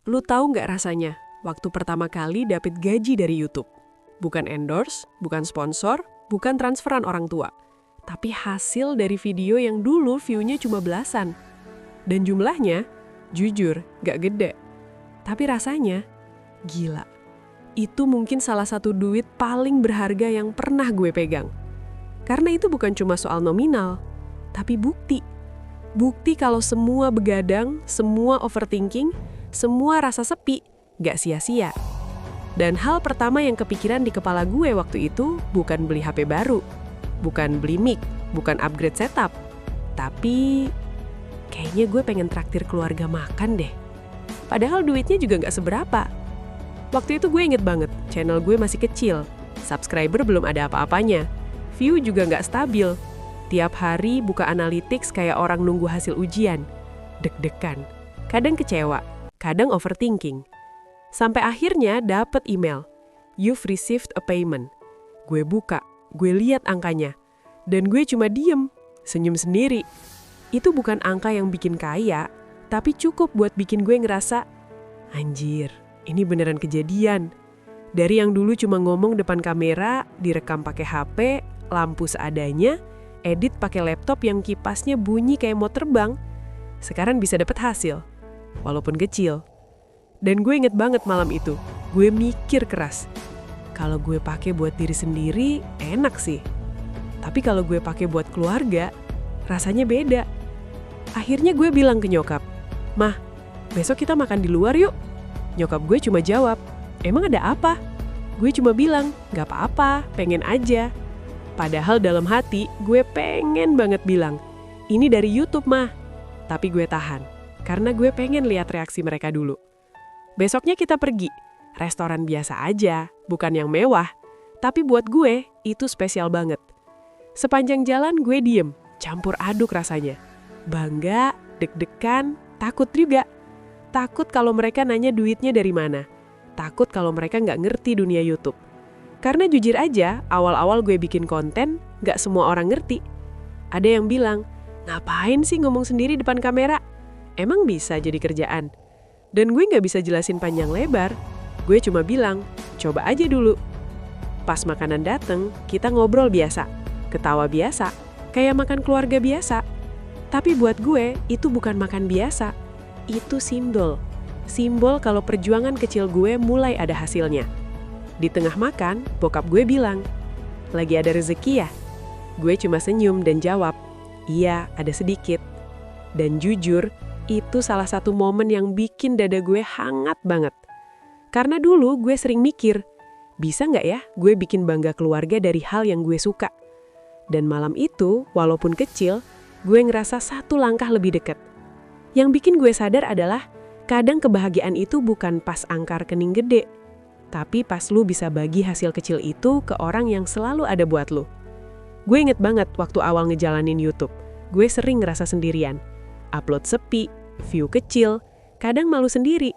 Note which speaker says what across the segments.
Speaker 1: Lu tahu nggak rasanya waktu pertama kali dapet gaji dari YouTube? Bukan endorse, bukan sponsor, bukan transferan orang tua. Tapi hasil dari video yang dulu view-nya cuma belasan. Dan jumlahnya, jujur, nggak gede. Tapi rasanya, gila. Itu mungkin salah satu duit paling berharga yang pernah gue pegang. Karena itu bukan cuma soal nominal, tapi bukti. Bukti kalau semua begadang, semua overthinking, semua rasa sepi, gak sia-sia. Dan hal pertama yang kepikiran di kepala gue waktu itu bukan beli HP baru, bukan beli mic, bukan upgrade setup. Tapi kayaknya gue pengen traktir keluarga makan deh. Padahal duitnya juga gak seberapa. Waktu itu gue inget banget, channel gue masih kecil, subscriber belum ada apa-apanya, view juga gak stabil. Tiap hari buka analytics kayak orang nunggu hasil ujian. Deg-degan, kadang kecewa, kadang overthinking. Sampai akhirnya dapet email, "You've received a payment." Gue buka, gue lihat angkanya. Dan gue cuma diem, senyum sendiri. Itu bukan angka yang bikin kaya, tapi cukup buat bikin gue ngerasa, anjir, ini beneran kejadian. Dari yang dulu cuma ngomong depan kamera, direkam pakai HP, lampu seadanya, edit pakai laptop yang kipasnya bunyi kayak mau terbang, sekarang bisa dapet hasil, walaupun kecil. Dan gue inget banget malam itu, gue mikir keras. Kalau gue pakai buat diri sendiri, enak sih. Tapi kalau gue pakai buat keluarga, rasanya beda. Akhirnya gue bilang ke nyokap, "Mah, besok kita makan di luar yuk." Nyokap gue cuma jawab, "Emang ada apa?" Gue cuma bilang, "Gak apa-apa, pengen aja." Padahal dalam hati, gue pengen banget bilang, "Ini dari YouTube, Mah." Tapi gue tahan, karena gue pengen lihat reaksi mereka dulu. Besoknya kita pergi, restoran biasa aja, bukan yang mewah. Tapi buat gue, itu spesial banget. Sepanjang jalan gue diem, campur aduk rasanya. Bangga, deg-degan, takut juga. Takut kalau mereka nanya duitnya dari mana. Takut kalau mereka nggak ngerti dunia YouTube. Karena jujur aja, awal-awal gue bikin konten, gak semua orang ngerti. Ada yang bilang, ngapain sih ngomong sendiri depan kamera? Emang bisa jadi kerjaan? Dan gue gak bisa jelasin panjang lebar. Gue cuma bilang, coba aja dulu. Pas makanan dateng, kita ngobrol biasa, ketawa biasa, kayak makan keluarga biasa. Tapi buat gue, itu bukan makan biasa. Itu simbol. Simbol kalau perjuangan kecil gue mulai ada hasilnya. Di tengah makan, bokap gue bilang, "Lagi ada rezeki ya?" Gue cuma senyum dan jawab, "Iya, ada sedikit." Dan jujur, itu salah satu momen yang bikin dada gue hangat banget. Karena dulu gue sering mikir, bisa nggak ya gue bikin bangga keluarga dari hal yang gue suka? Dan malam itu, walaupun kecil, gue ngerasa satu langkah lebih dekat. Yang bikin gue sadar adalah, kadang kebahagiaan itu bukan pas angka rekening gede, tapi pas lu bisa bagi hasil kecil itu ke orang yang selalu ada buat lu. Gue inget banget waktu awal ngejalanin YouTube, gue sering ngerasa sendirian. Upload sepi, view kecil, kadang malu sendiri.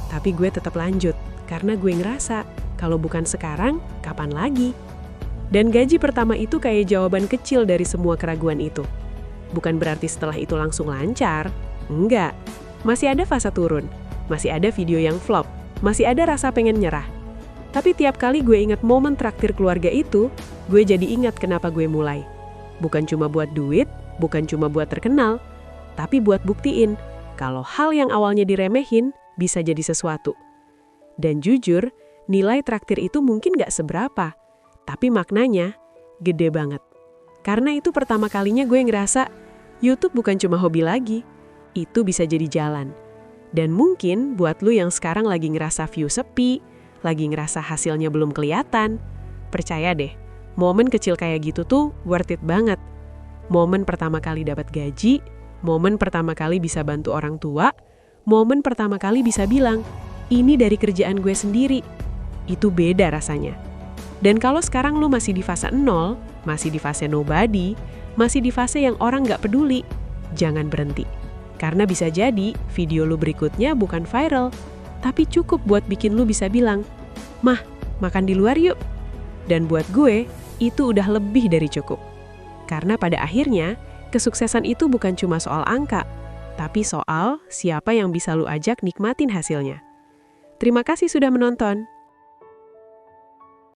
Speaker 1: Tapi gue tetap lanjut, karena gue ngerasa, kalau bukan sekarang, kapan lagi? Dan gaji pertama itu kayak jawaban kecil dari semua keraguan itu. Bukan berarti setelah itu langsung lancar, enggak. Masih ada fase turun, masih ada video yang flop, masih ada rasa pengen nyerah. Tapi tiap kali gue ingat momen traktir keluarga itu, gue jadi ingat kenapa gue mulai. Bukan cuma buat duit, bukan cuma buat terkenal, tapi buat buktiin kalau hal yang awalnya diremehin bisa jadi sesuatu. Dan jujur, nilai traktir itu mungkin gak seberapa, tapi maknanya gede banget. Karena itu pertama kalinya gue ngerasa, YouTube bukan cuma hobi lagi, itu bisa jadi jalan. Dan mungkin buat lu yang sekarang lagi ngerasa view sepi, lagi ngerasa hasilnya belum kelihatan, percaya deh, momen kecil kayak gitu tuh worth it banget. Momen pertama kali dapat gaji, momen pertama kali bisa bantu orang tua, momen pertama kali bisa bilang, ini dari kerjaan gue sendiri. Itu beda rasanya. Dan kalau sekarang lu masih di fase 0, masih di fase nobody, masih di fase yang orang gak peduli, jangan berhenti. Karena bisa jadi video lu berikutnya bukan viral, tapi cukup buat bikin lu bisa bilang, "Mah, makan di luar yuk." Dan buat gue, itu udah lebih dari cukup. Karena pada akhirnya, kesuksesan itu bukan cuma soal angka, tapi soal siapa yang bisa lu ajak nikmatin hasilnya. Terima kasih sudah menonton.